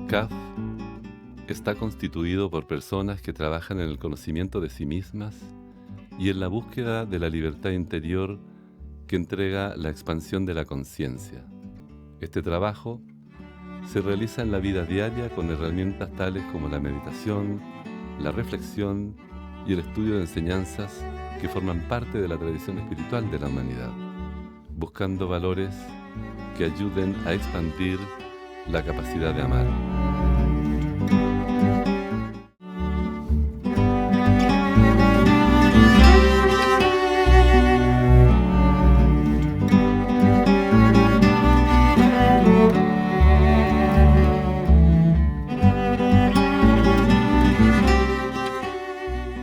CAF está constituido por personas que trabajan en el conocimiento de sí mismas y en la búsqueda de la libertad interior que entrega la expansión de la conciencia. Este trabajo se realiza en la vida diaria con herramientas tales como la meditación, la reflexión y el estudio de enseñanzas que forman parte de la tradición espiritual de la humanidad, buscando valores que ayuden a expandir la capacidad de amar.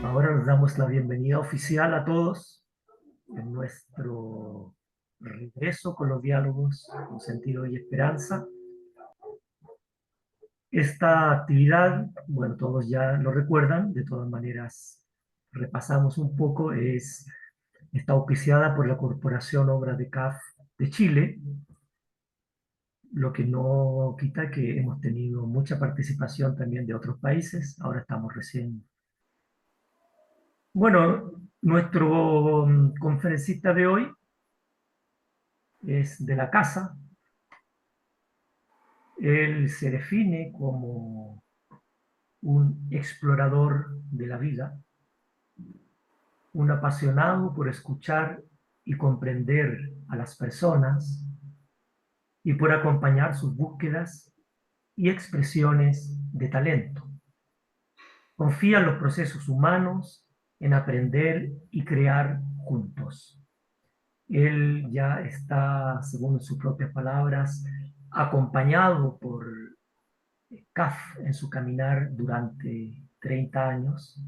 Ahora nos damos la bienvenida oficial a todos en nuestro regreso con los diálogos con sentido y esperanza. Esta actividad, bueno, todos ya lo recuerdan, de todas maneras repasamos un poco, está auspiciada por la Corporación Obras de CAF de Chile, lo que no quita que hemos tenido mucha participación también de otros países. Ahora estamos recién. Bueno, nuestro conferencista de hoy es de la casa. Él se define como un explorador de la vida, un apasionado por escuchar y comprender a las personas y por acompañar sus búsquedas y expresiones de talento. Confía en los procesos humanos, en aprender y crear juntos. Él ya está, según sus propias palabras, acompañado por CAF en su caminar durante 30 años.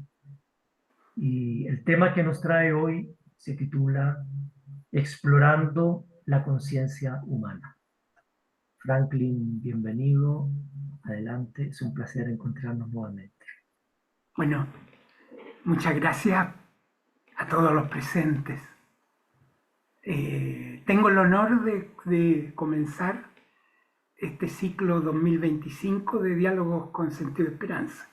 Y el tema que nos trae hoy se titula Explorando la conciencia humana. Franklin, bienvenido. Adelante, es un placer encontrarnos nuevamente. Bueno, muchas gracias a todos los presentes. Tengo el honor de comenzar este ciclo 2025 de diálogos con sentido de esperanza.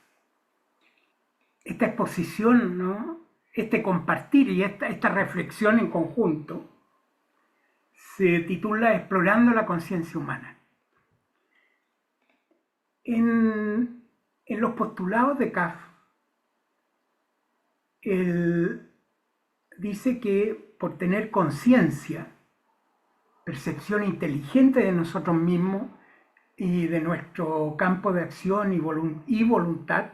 Esta exposición, ¿no? Este compartir y esta reflexión en conjunto se titula Explorando la conciencia humana. En los postulados de CAF, él dice que por tener conciencia, percepción inteligente de nosotros mismos y de nuestro campo de acción y voluntad,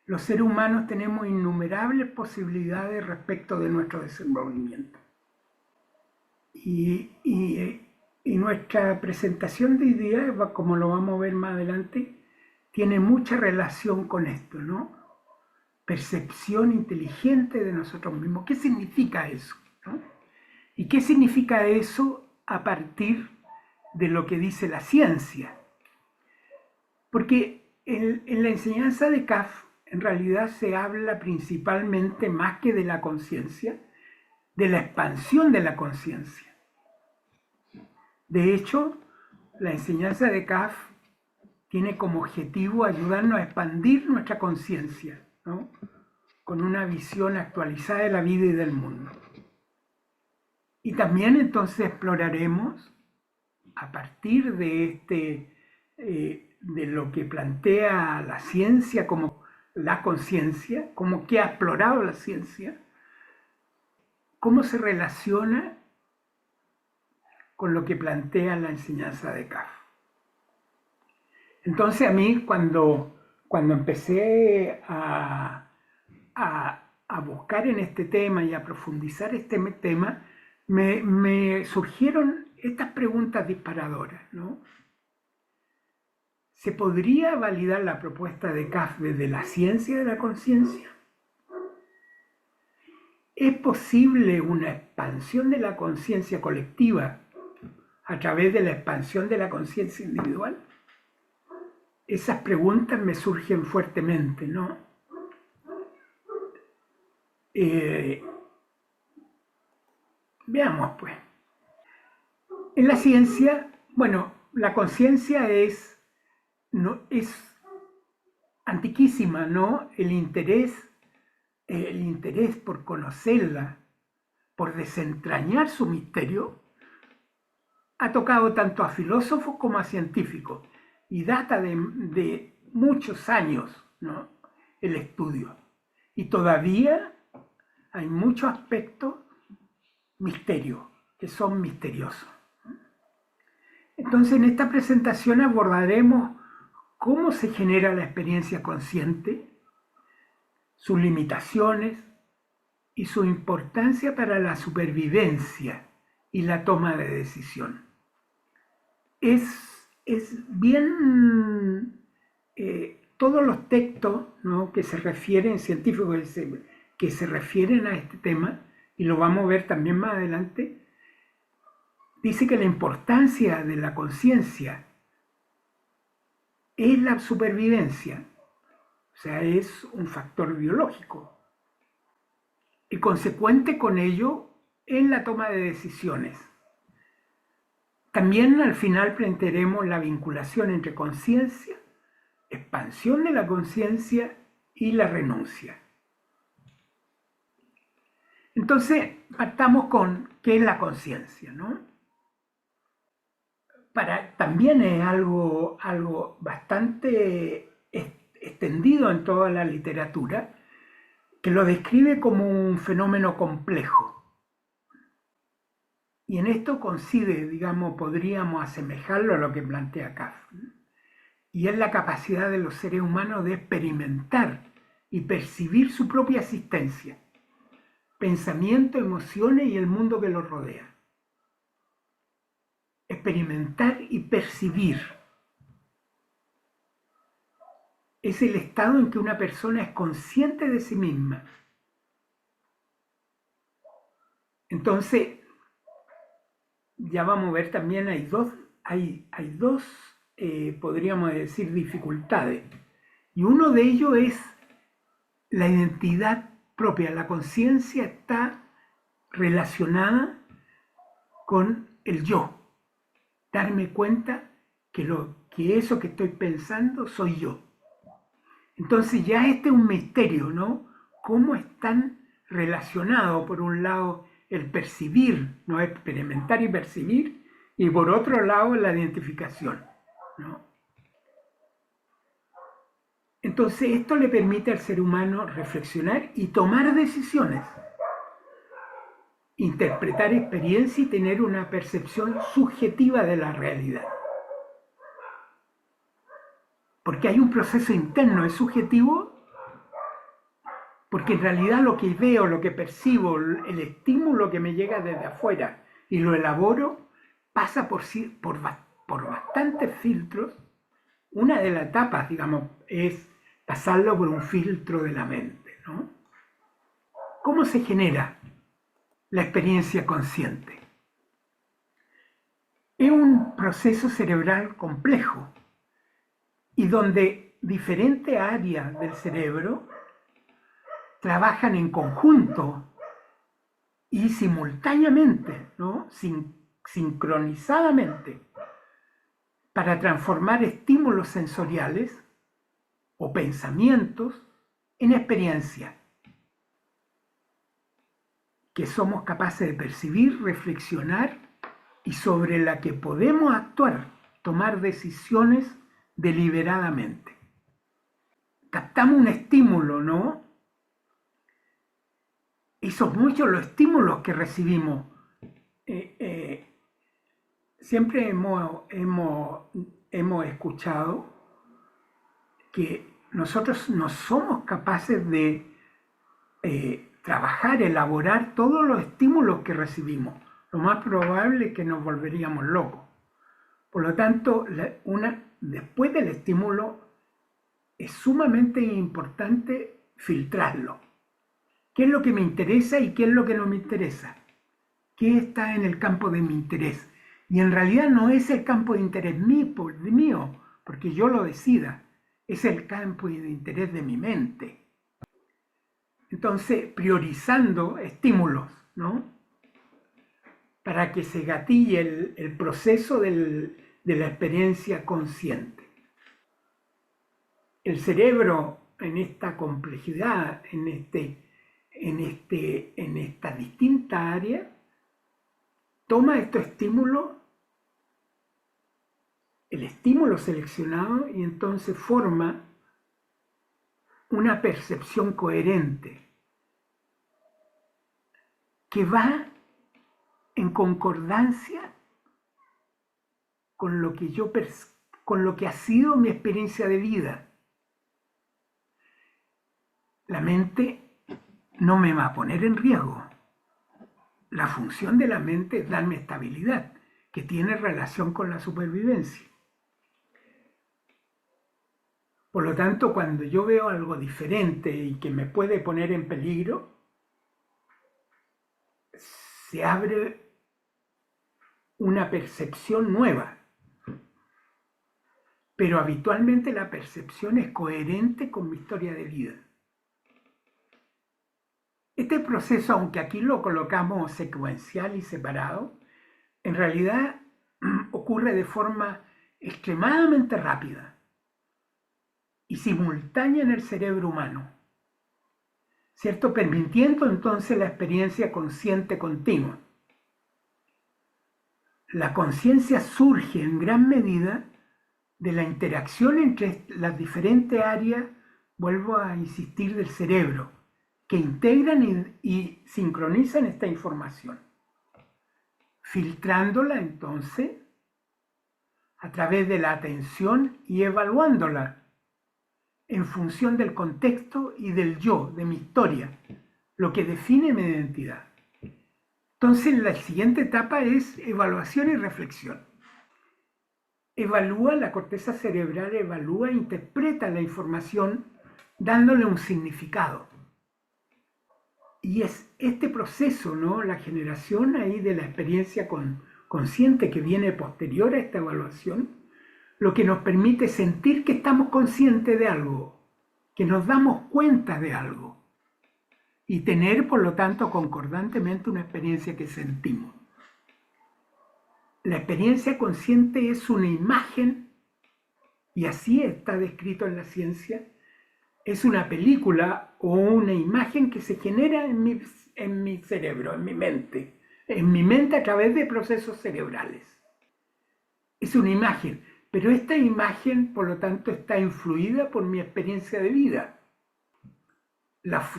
los seres humanos tenemos innumerables posibilidades respecto de nuestro desenvolvimiento. Y nuestra presentación de ideas, como lo vamos a ver más adelante, tiene mucha relación con esto, ¿no? Percepción inteligente de nosotros mismos. ¿Qué significa eso? ¿No? ¿Y qué significa eso a partir de lo que dice la ciencia? Porque en la enseñanza de CAF en realidad se habla principalmente, más que de la conciencia, de la expansión de la conciencia. De hecho, la enseñanza de CAF tiene como objetivo ayudarnos a expandir nuestra conciencia, ¿no? Con una visión actualizada de la vida y del mundo. Y también entonces exploraremos, a partir de lo que plantea la ciencia como la conciencia, como que ha explorado la ciencia, cómo se relaciona con lo que plantea la enseñanza de CAF. Entonces a mí cuando empecé a buscar en este tema y a profundizar este tema, me surgieron estas preguntas disparadoras, ¿no? ¿Se podría validar la propuesta de CAF desde la ciencia de la conciencia? ¿Es posible una expansión de la conciencia colectiva a través de la expansión de la conciencia individual? Esas preguntas me surgen fuertemente, ¿no? Veamos, pues. En la ciencia, bueno, la conciencia es no, es antiquísima, ¿no? El interés por conocerla, por desentrañar su misterio, ha tocado tanto a filósofos como a científicos y data de muchos años, ¿no? El estudio. Y todavía hay muchos aspectos misterios, que son misteriosos. Entonces, en esta presentación abordaremos cómo se genera la experiencia consciente, sus limitaciones y su importancia para la supervivencia y la toma de decisión. Es bien, todos los textos, ¿no?, que se refieren, científicos que se refieren a este tema, y lo vamos a ver también más adelante, dice que la importancia de la conciencia es la supervivencia, o sea, es un factor biológico. Y consecuente con ello en la toma de decisiones. También al final plantearemos la vinculación entre conciencia, expansión de la conciencia y la renuncia. Entonces, partamos con qué es la conciencia, ¿no? También es algo bastante extendido en toda la literatura, que lo describe como un fenómeno complejo. Y en esto coincide, digamos, podríamos asemejarlo a lo que plantea Kaff. Y es la capacidad de los seres humanos de experimentar y percibir su propia existencia, pensamiento, emociones y el mundo que los rodea. Experimentar y percibir. Es el estado en que una persona es consciente de sí misma. Entonces, ya vamos a ver también, hay dos podríamos decir, dificultades. Y uno de ellos es la identidad propia. La conciencia está relacionada con el yo. Darme cuenta que eso que estoy pensando soy yo. Entonces ya este es un misterio, ¿no? Cómo están relacionados, por un lado, el percibir, ¿no? Experimentar y percibir, y por otro lado, la identificación, ¿no? Entonces esto le permite al ser humano reflexionar y tomar decisiones, interpretar experiencia y tener una percepción subjetiva de la realidad. Porque hay un proceso interno, es subjetivo, porque en realidad lo que veo, lo que percibo, el estímulo que me llega desde afuera y lo elaboro, pasa por bastantes filtros. Una de las etapas, digamos, es pasarlo por un filtro de la mente, ¿no? ¿Cómo se genera la experiencia consciente? Es un proceso cerebral complejo y donde diferentes áreas del cerebro trabajan en conjunto y simultáneamente, ¿no? Sincronizadamente, para transformar estímulos sensoriales o pensamientos en experiencia que somos capaces de percibir, reflexionar y sobre la que podemos actuar, tomar decisiones deliberadamente. Captamos un estímulo, ¿no? Y son muchos los estímulos que recibimos. Siempre hemos escuchado que nosotros no somos capaces de trabajar, elaborar todos los estímulos que recibimos. Lo más probable es que nos volveríamos locos. Por lo tanto, después del estímulo es sumamente importante filtrarlo. ¿Qué es lo que me interesa y qué es lo que no me interesa? ¿Qué está en el campo de mi interés? Y en realidad no es el campo de interés mío, porque yo lo decida. Es el campo de interés de mi mente. Entonces, priorizando estímulos, ¿no? Para que se gatille el proceso de la experiencia consciente. el cerebro en esta complejidad, en esta distinta área, toma estos estímulos, el estímulo seleccionado, y entonces forma una percepción coherente que va en concordancia con lo que ha sido mi experiencia de vida. La mente no me va a poner en riesgo. La función de la mente es darme estabilidad, que tiene relación con la supervivencia. Por lo tanto, cuando yo veo algo diferente y que me puede poner en peligro, se abre una percepción nueva. Pero habitualmente la percepción es coherente con mi historia de vida. Este proceso, aunque aquí lo colocamos secuencial y separado, en realidad ocurre de forma extremadamente rápida y simultánea en el cerebro humano, ¿cierto? Permitiendo entonces la experiencia consciente continua. La conciencia surge en gran medida de la interacción entre las diferentes áreas, vuelvo a insistir, del cerebro, que integran y sincronizan esta información, filtrándola entonces a través de la atención y evaluándola en función del contexto y del yo, de mi historia, lo que define mi identidad. Entonces la siguiente etapa es evaluación y reflexión. La corteza cerebral evalúa e interpreta la información dándole un significado. Y es este proceso, ¿no?, la generación ahí de la experiencia consciente que viene posterior a esta evaluación, lo que nos permite sentir que estamos conscientes de algo, que nos damos cuenta de algo y tener, por lo tanto, concordantemente una experiencia que sentimos. La experiencia consciente es una imagen, y así está descrito en la ciencia, es una película o una imagen que se genera en mi cerebro, en mi mente a través de procesos cerebrales. Es una imagen, pero esta imagen, por lo tanto, está influida por mi experiencia de vida.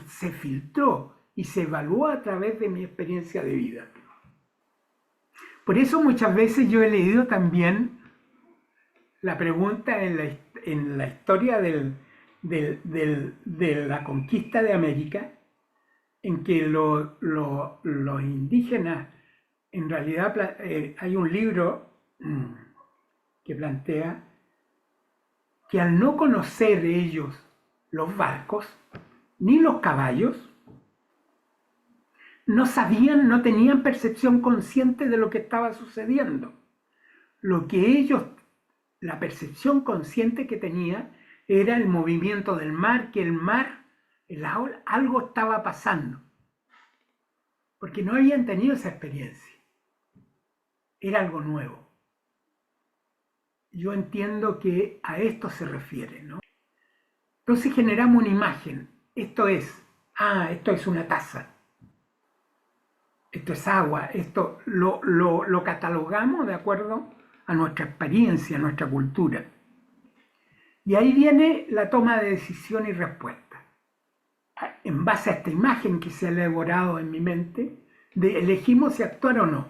Se filtró y se evaluó a través de mi experiencia de vida. Por eso muchas veces yo he leído también la pregunta en la historia de la conquista de América, en que los indígenas, en realidad hay un libro que plantea que al no conocer ellos los barcos ni los caballos, no sabían, no tenían percepción consciente de lo que estaba sucediendo. La percepción consciente que tenía era el movimiento del mar, que algo estaba pasando, porque no habían tenido esa experiencia. Era algo nuevo. Yo entiendo que a esto se refiere, ¿no? Entonces generamos una imagen. Esto es una taza. Esto es agua. Esto lo catalogamos de acuerdo a nuestra experiencia, a nuestra cultura. Y ahí viene la toma de decisión y respuesta. En base a esta imagen que se ha elaborado en mi mente, elegimos si actuar o no.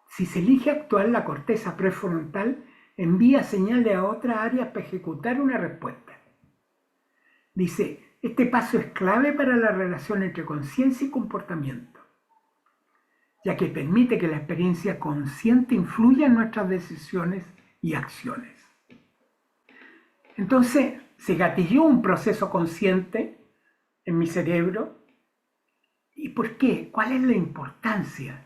Si se elige actuar, la corteza prefrontal envía señales a otras áreas para ejecutar una respuesta. Dice, este paso es clave para la relación entre conciencia y comportamiento, ya que permite que la experiencia consciente influya en nuestras decisiones y acciones. Entonces, se gatilló un proceso consciente en mi cerebro. ¿Y por qué? ¿Cuál es la importancia?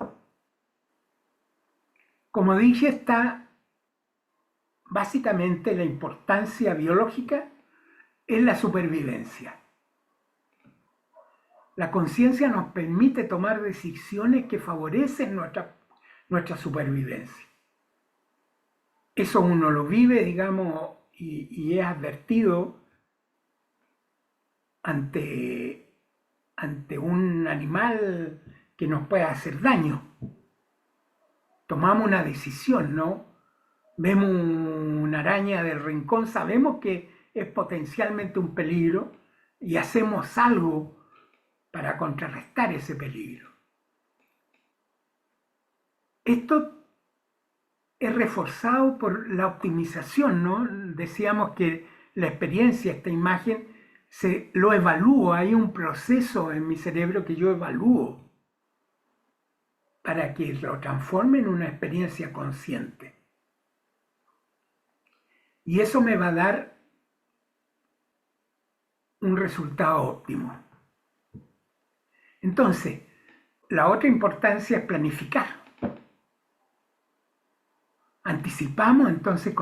Como dije, está básicamente la importancia biológica en la supervivencia. La conciencia nos permite tomar decisiones que favorecen nuestra supervivencia. Eso uno lo vive, digamos, y es advertido ante un animal que nos pueda hacer daño. Tomamos una decisión, ¿no? Vemos una araña del rincón, sabemos que es potencialmente un peligro y hacemos algo para contrarrestar ese peligro. Esto es reforzado por la optimización, ¿no? Decíamos que la experiencia, esta imagen, lo evalúo, hay un proceso en mi cerebro que yo evalúo para que lo transforme en una experiencia consciente. Y eso me va a dar un resultado óptimo. Entonces, la otra importancia es planificar. Anticipamos entonces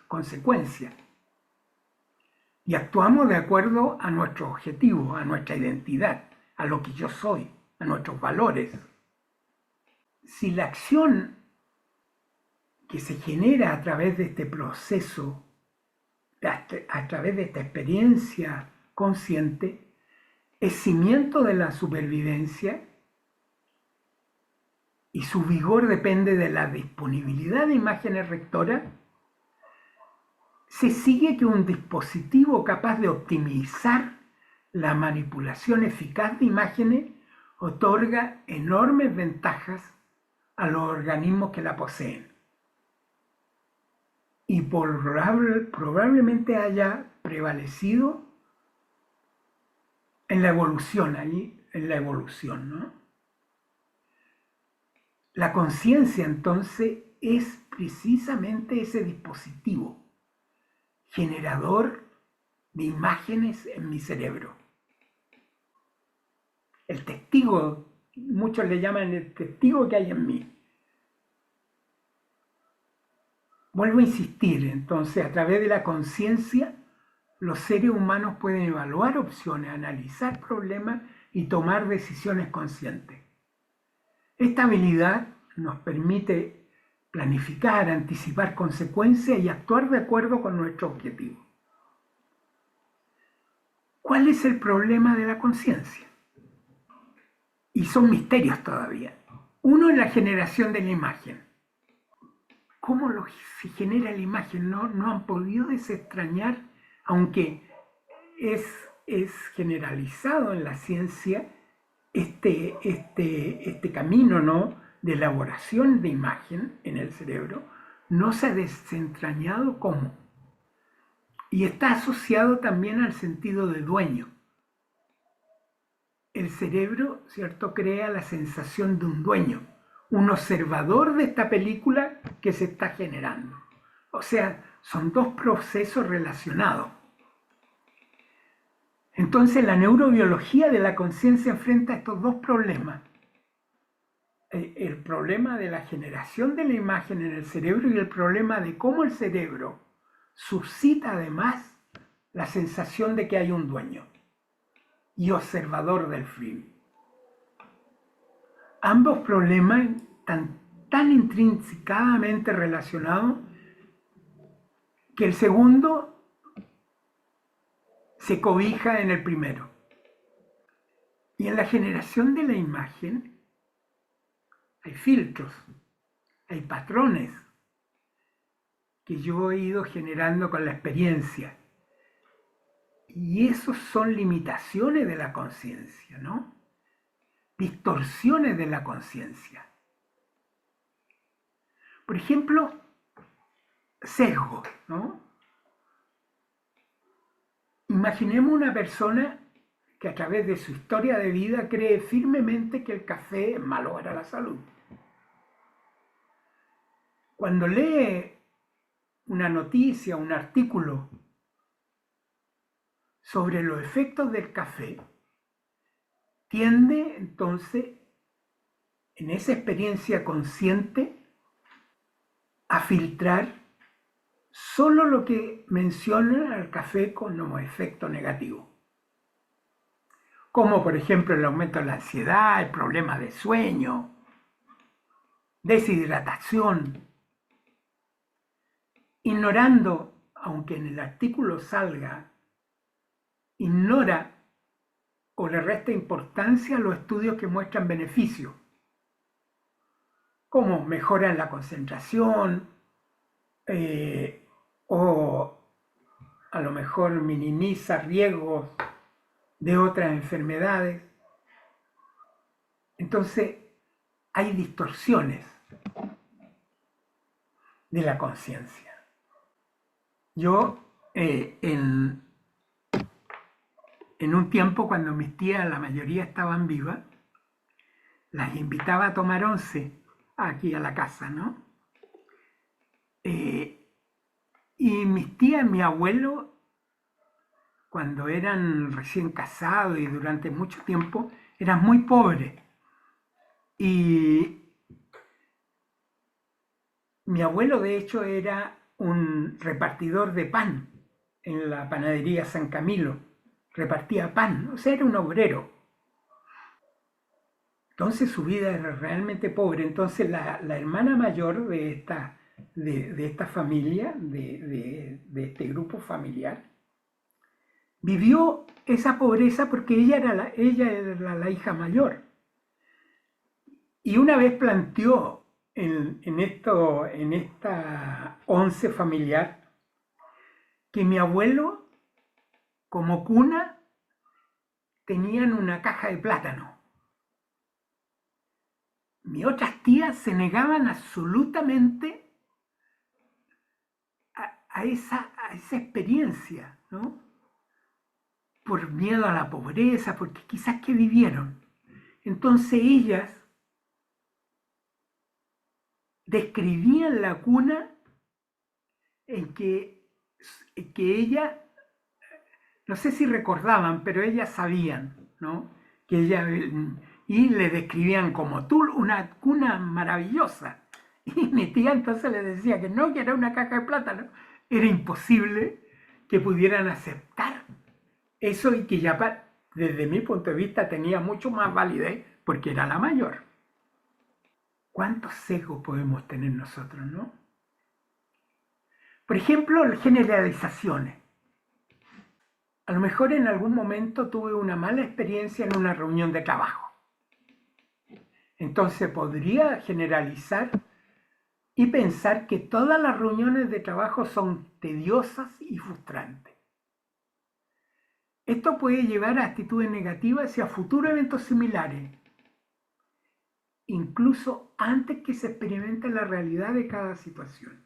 consecuencias y actuamos de acuerdo a nuestro objetivo, a nuestra identidad, a lo que yo soy, a nuestros valores. Si la acción que se genera a través de este proceso, a través de esta experiencia consciente, es cimiento de la supervivencia y su vigor depende de la disponibilidad de imágenes rectoras, se sigue que un dispositivo capaz de optimizar la manipulación eficaz de imágenes otorga enormes ventajas a los organismos que la poseen. Y probablemente haya prevalecido en la evolución, ¿no? La conciencia entonces es precisamente ese dispositivo generador de imágenes en mi cerebro. El testigo, muchos le llaman el testigo que hay en mí. Vuelvo a insistir, entonces, a través de la conciencia, los seres humanos pueden evaluar opciones, analizar problemas y tomar decisiones conscientes. Esta habilidad nos permite planificar, anticipar consecuencias y actuar de acuerdo con nuestro objetivo. ¿Cuál es el problema de la conciencia? Y son misterios todavía. Uno es la generación de la imagen. ¿Cómo se genera la imagen? No han podido desentrañar, aunque es generalizado en la ciencia este camino, ¿no?, de elaboración de imagen en el cerebro, no se ha desentrañado cómo. Y está asociado también al sentido de dueño. El cerebro, ¿cierto?, crea la sensación de un dueño, un observador de esta película que se está generando. O sea, son dos procesos relacionados. Entonces, la neurobiología de la conciencia enfrenta estos dos problemas. El problema de la generación de la imagen en el cerebro y el problema de cómo el cerebro suscita además la sensación de que hay un dueño y observador del film. Ambos problemas están tan intrínsecamente relacionados que el segundo se cobija en el primero. Y en la generación de la imagen hay filtros, hay patrones que yo he ido generando con la experiencia. Y esos son limitaciones de la conciencia, ¿no? Distorsiones de la conciencia. Por ejemplo, sesgos, ¿no? Imaginemos una persona que a través de su historia de vida cree firmemente que el café es malo para la salud. Cuando lee una noticia, un artículo sobre los efectos del café, tiende entonces, en esa experiencia consciente, a filtrar solo lo que menciona al café como efecto negativo. Como por ejemplo el aumento de la ansiedad, el problema de sueño, deshidratación, ignorando aunque en el artículo salga, ignora o le resta importancia a los estudios que muestran beneficios, como mejora en la concentración, o a lo mejor minimiza riesgos de otras enfermedades. Entonces, hay distorsiones de la conciencia. Yo, en un tiempo, cuando mis tías, la mayoría estaban vivas, las invitaba a tomar once aquí a la casa, ¿no? Y mis tías, mi abuelo, cuando eran recién casados y durante mucho tiempo, eran muy pobres. Y mi abuelo, de hecho, era un repartidor de pan en la panadería San Camilo. Repartía pan, o sea, era un obrero. Entonces su vida era realmente pobre. Entonces la hermana mayor de esta familia, de este grupo familiar, vivió esa pobreza porque ella era la hija mayor. Y una vez planteó en esta once familiar que mi abuelo, como cuna, tenían una caja de plátano. Mis otras tías se negaban absolutamente a esa experiencia, ¿no? Por miedo a la pobreza, porque quizás que vivieron. Entonces ellas describían la cuna en que ella, no sé si recordaban, pero ellas sabían, ¿no? Que ella, y le describían como tú, una cuna maravillosa. Y mi tía entonces le decía que no, que era una caja de plátano. Era imposible que pudieran aceptar eso y que ya desde mi punto de vista tenía mucho más validez porque era la mayor. ¿Cuántos sesgos podemos tener nosotros, no? Por ejemplo, generalizaciones. A lo mejor en algún momento tuve una mala experiencia en una reunión de trabajo. Entonces podría generalizar y pensar que todas las reuniones de trabajo son tediosas y frustrantes. Esto puede llevar a actitudes negativas y a futuros eventos similares, incluso antes que se experimente la realidad de cada situación.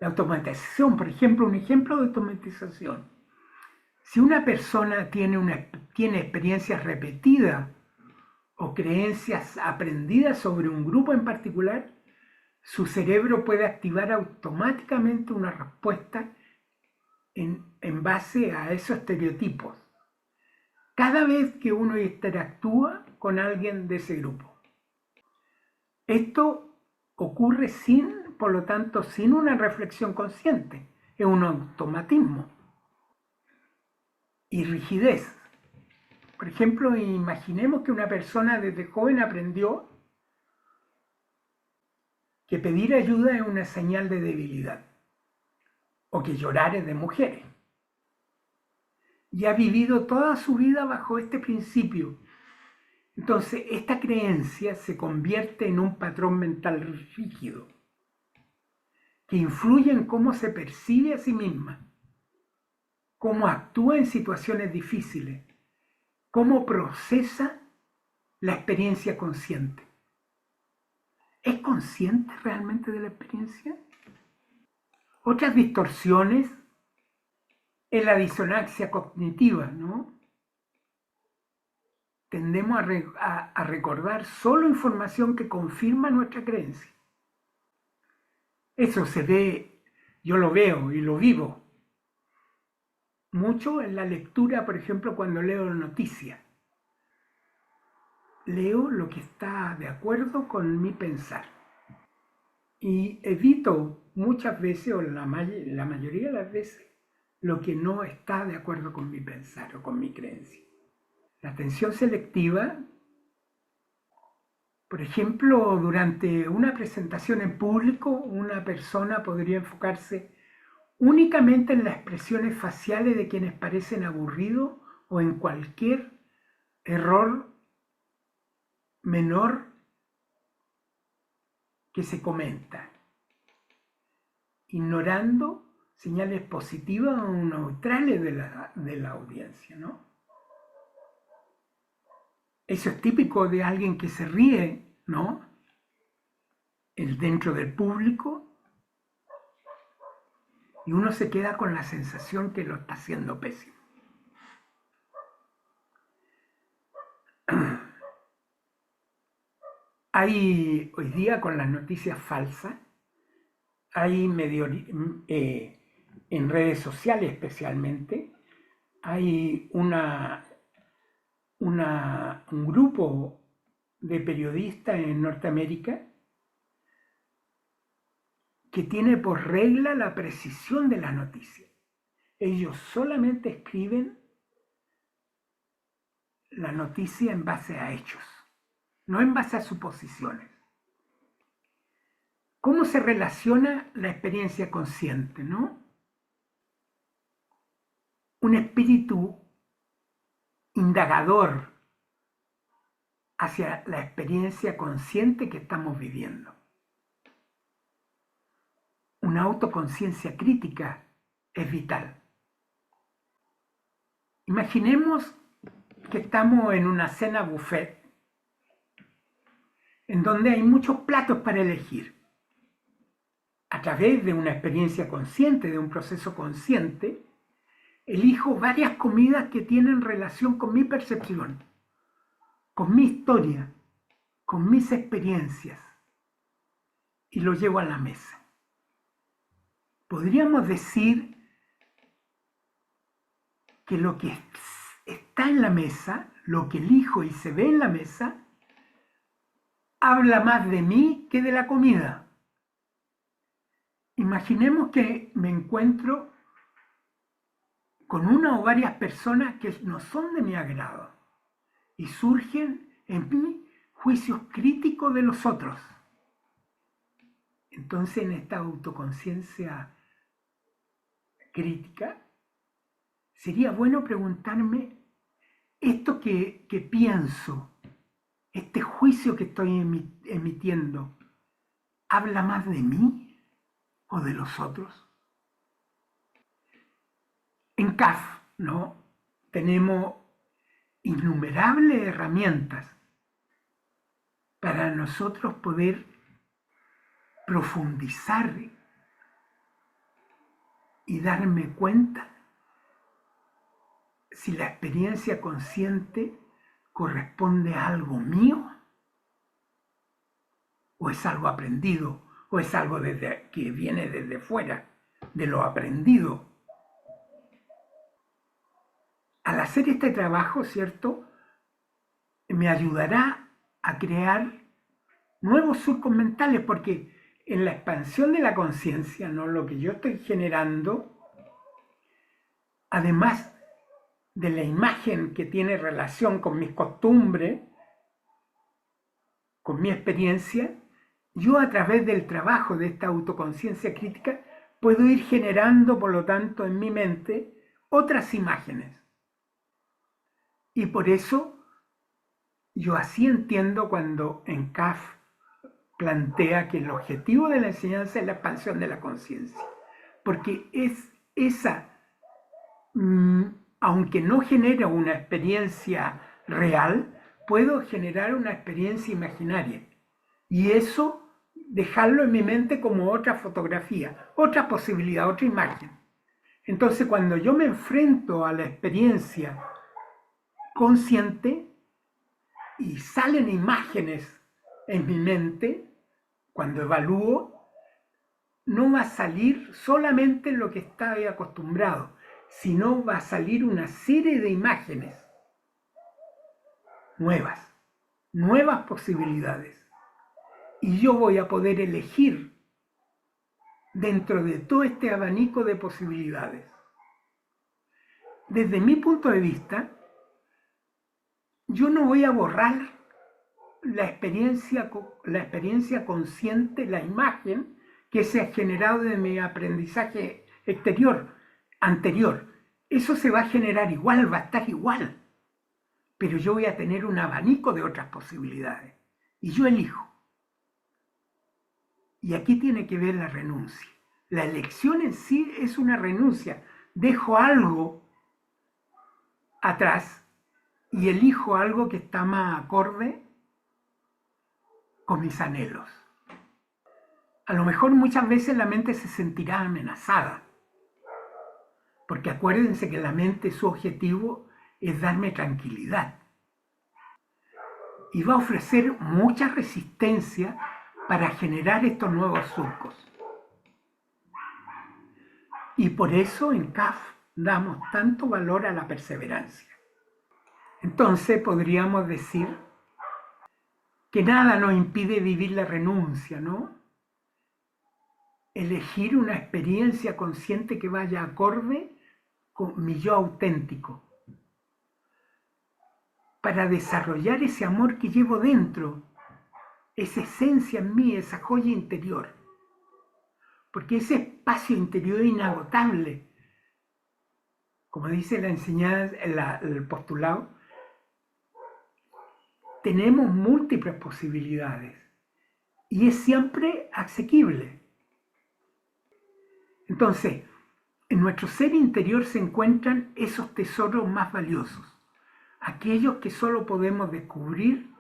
La automatización, por ejemplo, un ejemplo de automatización. Si una persona tiene experiencias repetidas o creencias aprendidas sobre un grupo en particular, su cerebro puede activar automáticamente una respuesta en base a esos estereotipos, cada vez que uno interactúa con alguien de ese grupo. Esto ocurre por lo tanto, sin una reflexión consciente, es un automatismo. Y rigidez. Por ejemplo, imaginemos que una persona desde joven aprendió que pedir ayuda es una señal de debilidad, o que llorar es de mujeres. Y ha vivido toda su vida bajo este principio. Entonces, esta creencia se convierte en un patrón mental rígido, que influye en cómo se percibe a sí misma, cómo actúa en situaciones difíciles, cómo procesa la experiencia consciente. ¿Es consciente realmente de la experiencia? Otras distorsiones es la disonancia cognitiva, ¿no? Tendemos a recordar solo información que confirma nuestra creencia. Eso se ve, yo lo veo y lo vivo mucho en la lectura, por ejemplo, cuando leo noticias. Leo lo que está de acuerdo con mi pensar. Y evito muchas veces, o la mayoría de las veces, lo que no está de acuerdo con mi pensar o con mi creencia. La atención selectiva, por ejemplo, durante una presentación en público, una persona podría enfocarse únicamente en las expresiones faciales de quienes parecen aburridos o en cualquier error menor que se comenta, ignorando señales positivas o neutrales de la audiencia, ¿no? Eso es típico de alguien que se ríe, ¿no? El dentro del público, y uno se queda con la sensación que lo está haciendo pésimo. Hay hoy día con las noticias falsas, hay en redes sociales especialmente, hay un grupo de periodistas en Norteamérica que tiene por regla la precisión de la noticia. Ellos solamente escriben la noticia en base a hechos, no en base a suposiciones. ¿Cómo se relaciona la experiencia consciente, no? Un espíritu indagador hacia la experiencia consciente que estamos viviendo. Una autoconciencia crítica es vital. Imaginemos que estamos en una cena buffet, en donde hay muchos platos para elegir. A través de una experiencia consciente, de un proceso consciente, elijo varias comidas que tienen relación con mi percepción, con mi historia, con mis experiencias, y lo llevo a la mesa. Podríamos decir que lo que está en la mesa, lo que elijo y se ve en la mesa, habla más de mí que de la comida. Imaginemos que me encuentro con una o varias personas que no son de mi agrado y surgen en mí juicios críticos de los otros. Entonces, en esta autoconciencia crítica, sería bueno preguntarme, esto que pienso, este juicio que estoy emitiendo, ¿habla más de mí o de los otros? En CAF, ¿no? Tenemos innumerables herramientas para nosotros poder profundizar y darme cuenta si la experiencia consciente corresponde a algo mío o es algo aprendido o es algo que viene desde fuera, de lo aprendido. Al hacer este trabajo, ¿cierto?, me ayudará a crear nuevos surcos mentales, porque en la expansión de la conciencia, ¿no?, lo que yo estoy generando, además de la imagen que tiene relación con mis costumbres, con mi experiencia, yo a través del trabajo de esta autoconciencia crítica puedo ir generando, por lo tanto, en mi mente otras imágenes. Y por eso yo así entiendo cuando en CAF plantea que el objetivo de la enseñanza es la expansión de la conciencia, porque es esa, aunque no genera una experiencia real, puedo generar una experiencia imaginaria, y eso dejarlo en mi mente como otra fotografía, otra posibilidad, otra imagen. Entonces, cuando yo me enfrento a la experiencia consciente y salen imágenes en mi mente, cuando evalúo, no va a salir solamente lo que estaba acostumbrado, sino va a salir una serie de imágenes nuevas posibilidades. Y yo voy a poder elegir dentro de todo este abanico de posibilidades. Desde mi punto de vista, yo no voy a borrar la experiencia consciente, la imagen que se ha generado de mi aprendizaje exterior, anterior. Eso se va a generar igual, va a estar igual. Pero yo voy a tener un abanico de otras posibilidades. Y yo elijo. Y aquí tiene que ver la renuncia. La elección en sí es una renuncia. Dejo algo atrás y elijo algo que está más acorde con mis anhelos. A lo mejor muchas veces la mente se sentirá amenazada, porque acuérdense que la mente, su objetivo es darme tranquilidad. Y va a ofrecer mucha resistencia para generar estos nuevos surcos. Y por eso en CAF damos tanto valor a la perseverancia. Entonces podríamos decir que nada nos impide vivir la renuncia, ¿no? Elegir una experiencia consciente que vaya acorde con mi yo auténtico, para desarrollar ese amor que llevo dentro, esa esencia en mí, esa joya interior. Porque ese espacio interior es inagotable. Como dice la enseñanza, el postulado, tenemos múltiples posibilidades y es siempre asequible. Entonces, en nuestro ser interior se encuentran esos tesoros más valiosos, aquellos que solo podemos descubrir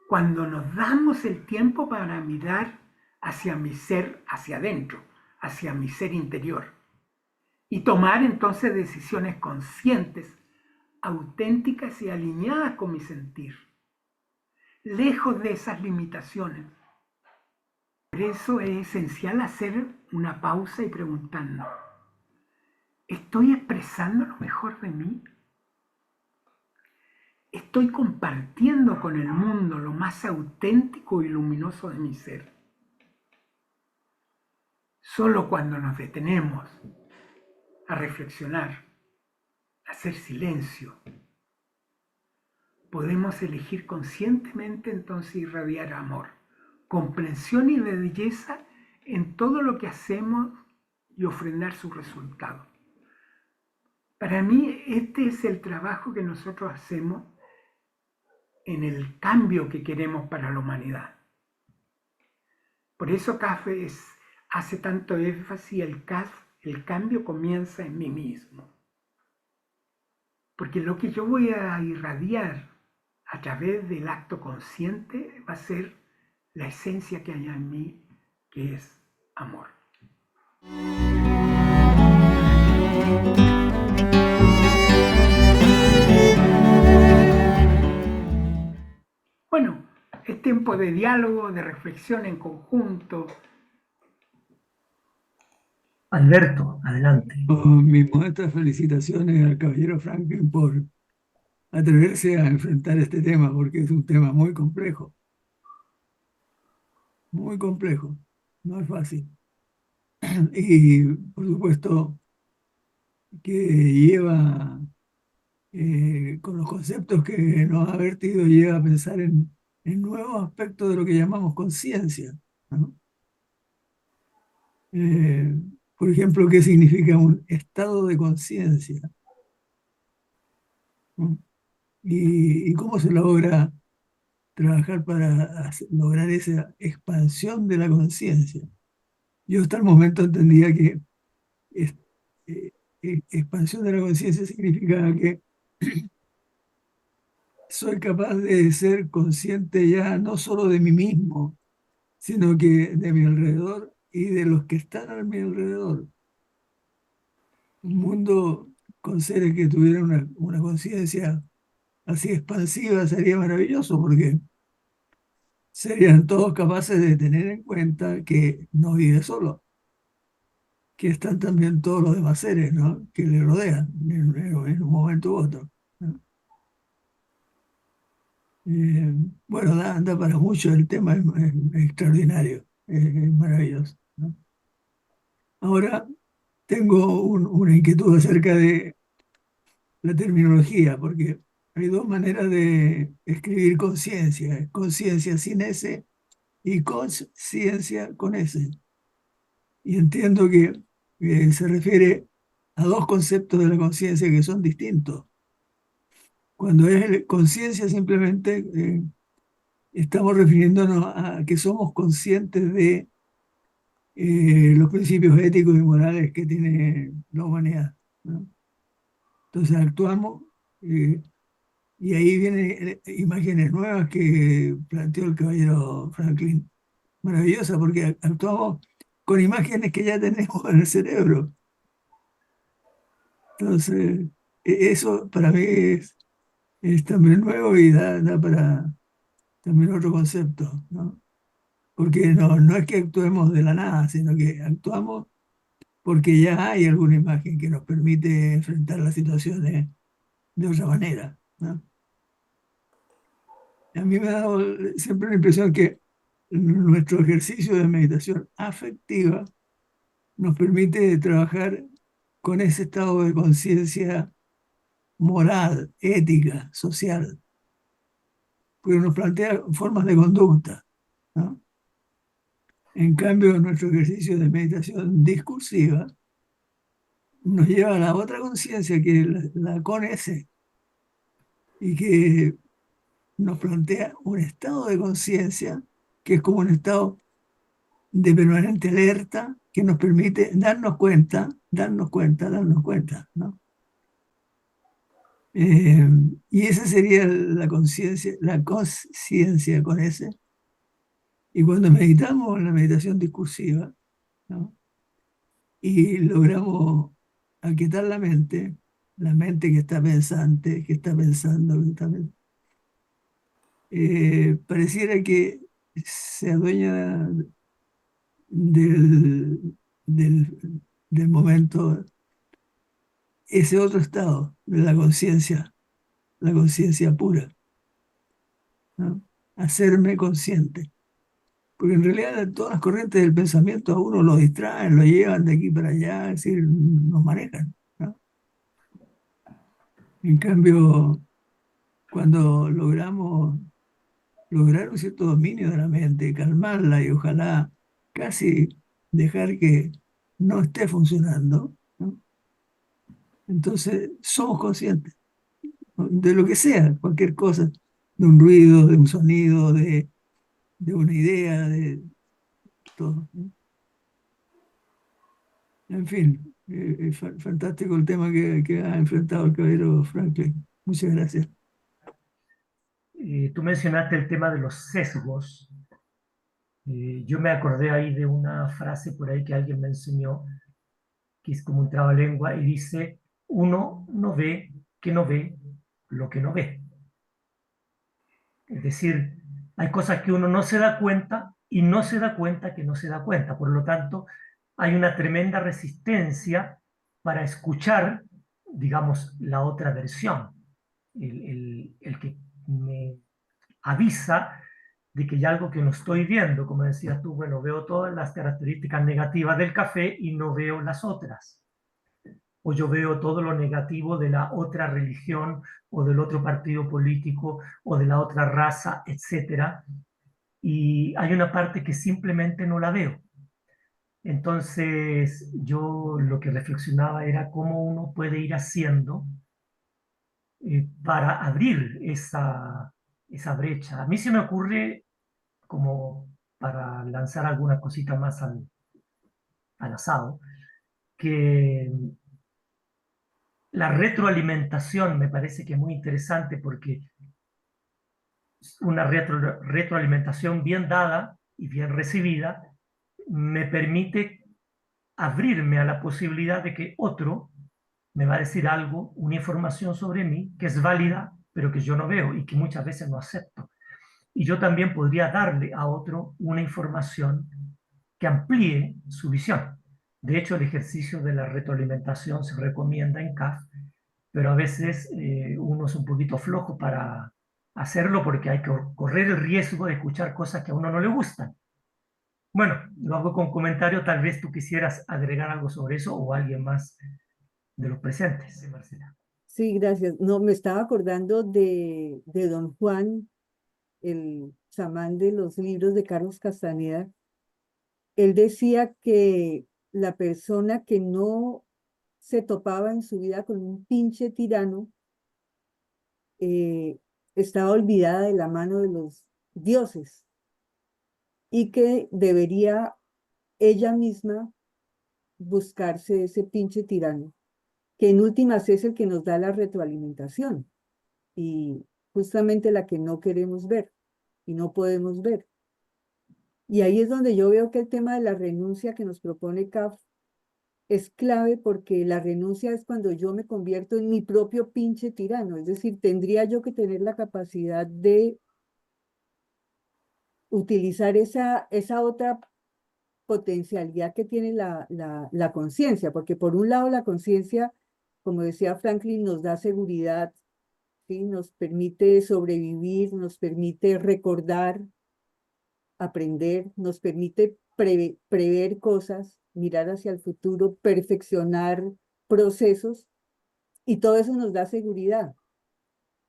cuando nos damos el tiempo para mirar hacia mi ser, hacia adentro, hacia mi ser interior, y tomar entonces decisiones conscientes, auténticas y alineadas con mi sentir, lejos de esas limitaciones. Por eso es esencial hacer una pausa y preguntarnos, ¿estoy expresando lo mejor de mí? ¿Estoy compartiendo con el mundo lo más auténtico y luminoso de mi ser? Solo cuando nos detenemos a reflexionar, a hacer silencio, podemos elegir conscientemente entonces irradiar amor, comprensión y belleza en todo lo que hacemos y ofrendar su resultado. Para mí este es el trabajo que nosotros hacemos en el cambio que queremos para la humanidad. Por eso CAF hace tanto énfasis, el cambio comienza en mí mismo. Porque lo que yo voy a irradiar a través del acto consciente va a ser la esencia que hay en mí, que es amor. Bueno, es tiempo de diálogo, de reflexión en conjunto. Alberto, adelante. Mis modestas felicitaciones al caballero Franklin por atreverse a enfrentar este tema, porque es un tema muy complejo, no es fácil. Y por supuesto que lleva, con los conceptos que nos ha vertido, lleva a pensar en nuevos aspectos de lo que llamamos conciencia, ¿no? Por ejemplo, ¿qué significa un estado de conciencia? ¿No? Y cómo se logra trabajar para lograr esa expansión de la conciencia. Yo hasta el momento entendía que expansión de la conciencia significaba que soy capaz de ser consciente ya no solo de mí mismo, sino que de mi alrededor y de los que están a mi alrededor. Un mundo con seres que tuvieran una conciencia así expansiva sería maravilloso, porque serían todos capaces de tener en cuenta que no vive solo, que están también todos los demás seres, ¿no?, que le rodean en un momento u otro, ¿no? Bueno, da para mucho, el tema es extraordinario, es maravilloso, ¿no? Ahora tengo una inquietud acerca de la terminología, porque hay dos maneras de escribir conciencia: conciencia sin S y conciencia con S. Y entiendo que se refiere a dos conceptos de la conciencia que son distintos. Cuando es conciencia simplemente estamos refiriéndonos a que somos conscientes de los principios éticos y morales que tiene la humanidad, ¿no? Entonces actuamos y ahí vienen imágenes nuevas que planteó el caballero Franklin. Maravillosa, porque actuamos con imágenes que ya tenemos en el cerebro. Entonces, eso para mí es también nuevo y da para también otro concepto, ¿no? Porque no es que actuemos de la nada, sino que actuamos porque ya hay alguna imagen que nos permite enfrentar las situaciones de otra manera, ¿no? A mí me ha dado siempre la impresión que nuestro ejercicio de meditación afectiva nos permite trabajar con ese estado de conciencia moral, ética, social, porque nos plantea formas de conducta, ¿no? En cambio, nuestro ejercicio de meditación discursiva nos lleva a la otra conciencia que la con ese y que nos plantea un estado de conciencia que es como un estado de permanente alerta que nos permite darnos cuenta, ¿no? Y esa sería la conciencia con ese. Y cuando meditamos en la meditación discursiva, ¿no? Y logramos aquietar la mente que está pensante, que está pensando, pareciera que se adueña del, del, del momento, ese otro estado de la conciencia pura, ¿no? Hacerme consciente. Porque en realidad todas las corrientes del pensamiento a uno lo distraen, lo llevan de aquí para allá, es decir, nos manejan, ¿no? En cambio, cuando lograr un cierto dominio de la mente, calmarla y ojalá casi dejar que no esté funcionando, ¿no? Entonces somos conscientes, ¿no? De lo que sea, cualquier cosa, de un ruido, de un sonido, de una idea, de todo, ¿no? En fin, es fantástico el tema que ha enfrentado el caballero Franklin. Muchas gracias. Tú mencionaste el tema de los sesgos. Yo me acordé ahí de una frase por ahí que alguien me enseñó, que es como un trabalengua, y dice, uno no ve que no ve lo que no ve. Es decir, hay cosas que uno no se da cuenta y no se da cuenta que no se da cuenta. Por lo tanto, hay una tremenda resistencia para escuchar, digamos, la otra versión, el que me avisa de que hay algo que no estoy viendo. Como decías tú, bueno, veo todas las características negativas del café y no veo las otras. O yo veo todo lo negativo de la otra religión o del otro partido político o de la otra raza, etcétera. Y hay una parte que simplemente no la veo. Entonces, yo lo que reflexionaba era cómo uno puede ir haciendo para abrir esa brecha. A mí se me ocurre como para lanzar alguna cosita más al asado, que la retroalimentación me parece que es muy interesante porque una retroalimentación bien dada y bien recibida me permite abrirme a la posibilidad de que otro me va a decir algo, una información sobre mí que es válida, pero que yo no veo y que muchas veces no acepto. Y yo también podría darle a otro una información que amplíe su visión. De hecho, el ejercicio de la retroalimentación se recomienda en CAF, pero a veces uno es un poquito flojo para hacerlo porque hay que correr el riesgo de escuchar cosas que a uno no le gustan. Bueno, lo hago con comentario, tal vez tú quisieras agregar algo sobre eso o alguien más de los presentes, Marcela. Sí, gracias. No, me estaba acordando de Don Juan, el chamán de los libros de Carlos Castaneda. Él decía que la persona que no se topaba en su vida con un pinche tirano estaba olvidada de la mano de los dioses y que debería ella misma buscarse ese pinche tirano, que en últimas es el que nos da la retroalimentación y justamente la que no queremos ver y no podemos ver. Y ahí es donde yo veo que el tema de la renuncia que nos propone CAF es clave, porque la renuncia es cuando yo me convierto en mi propio pinche tirano, es decir, tendría yo que tener la capacidad de utilizar esa otra potencialidad que tiene la conciencia, porque por un lado la conciencia, como decía Franklin, nos da seguridad, ¿sí? Nos permite sobrevivir, nos permite recordar, aprender, nos permite prever cosas, mirar hacia el futuro, perfeccionar procesos, y todo eso nos da seguridad.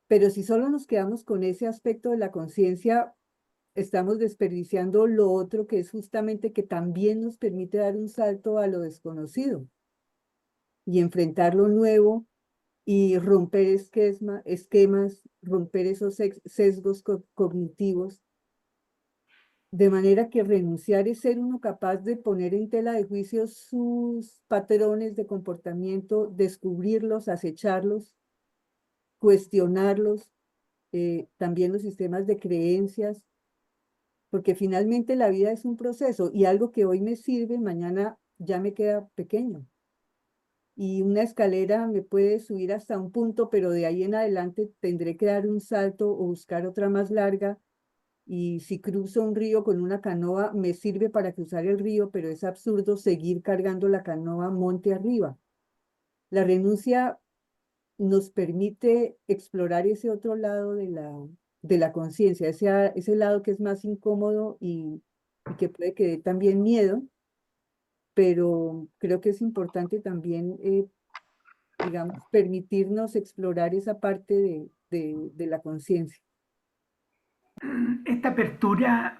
Pero si solo nos quedamos con ese aspecto de la conciencia, estamos desperdiciando lo otro, que es justamente que también nos permite dar un salto a lo desconocido y enfrentar lo nuevo y romper esquemas, romper esos sesgos cognitivos, de manera que renunciar es ser uno capaz de poner en tela de juicio sus patrones de comportamiento, descubrirlos, acecharlos, cuestionarlos, también los sistemas de creencias, porque finalmente la vida es un proceso y algo que hoy me sirve, mañana ya me queda pequeño. Y una escalera me puede subir hasta un punto, pero de ahí en adelante tendré que dar un salto o buscar otra más larga. Y si cruzo un río con una canoa, me sirve para cruzar el río, pero es absurdo seguir cargando la canoa monte arriba. La renuncia nos permite explorar ese otro lado de la conciencia, ese lado que es más incómodo y que puede que dé también miedo, pero creo que es importante también, digamos, permitirnos explorar esa parte de la conciencia. Esta apertura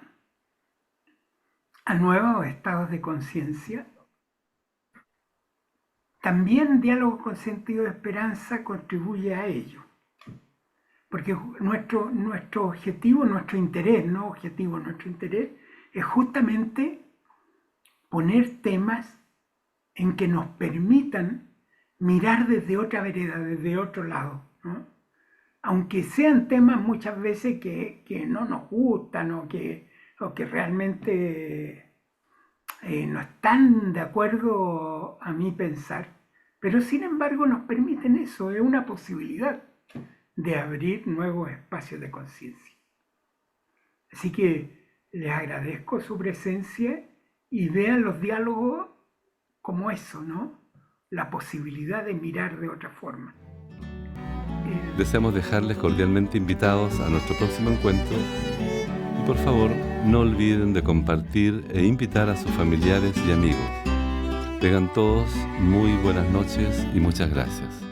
a nuevos estados de conciencia, también Diálogo con Sentido de Esperanza contribuye a ello. Porque nuestro objetivo, nuestro interés, no objetivo, nuestro interés es justamente poner temas en que nos permitan mirar desde otra vereda, desde otro lado, ¿no? Aunque sean temas muchas veces que no nos gustan o que realmente no están de acuerdo a mi pensar, pero sin embargo nos permiten eso, es una posibilidad de abrir nuevos espacios de conciencia. Así que les agradezco su presencia y vean los diálogos como eso, ¿no? La posibilidad de mirar de otra forma. Deseamos dejarles cordialmente invitados a nuestro próximo encuentro y por favor no olviden de compartir e invitar a sus familiares y amigos. Tengan todos muy buenas noches y muchas gracias.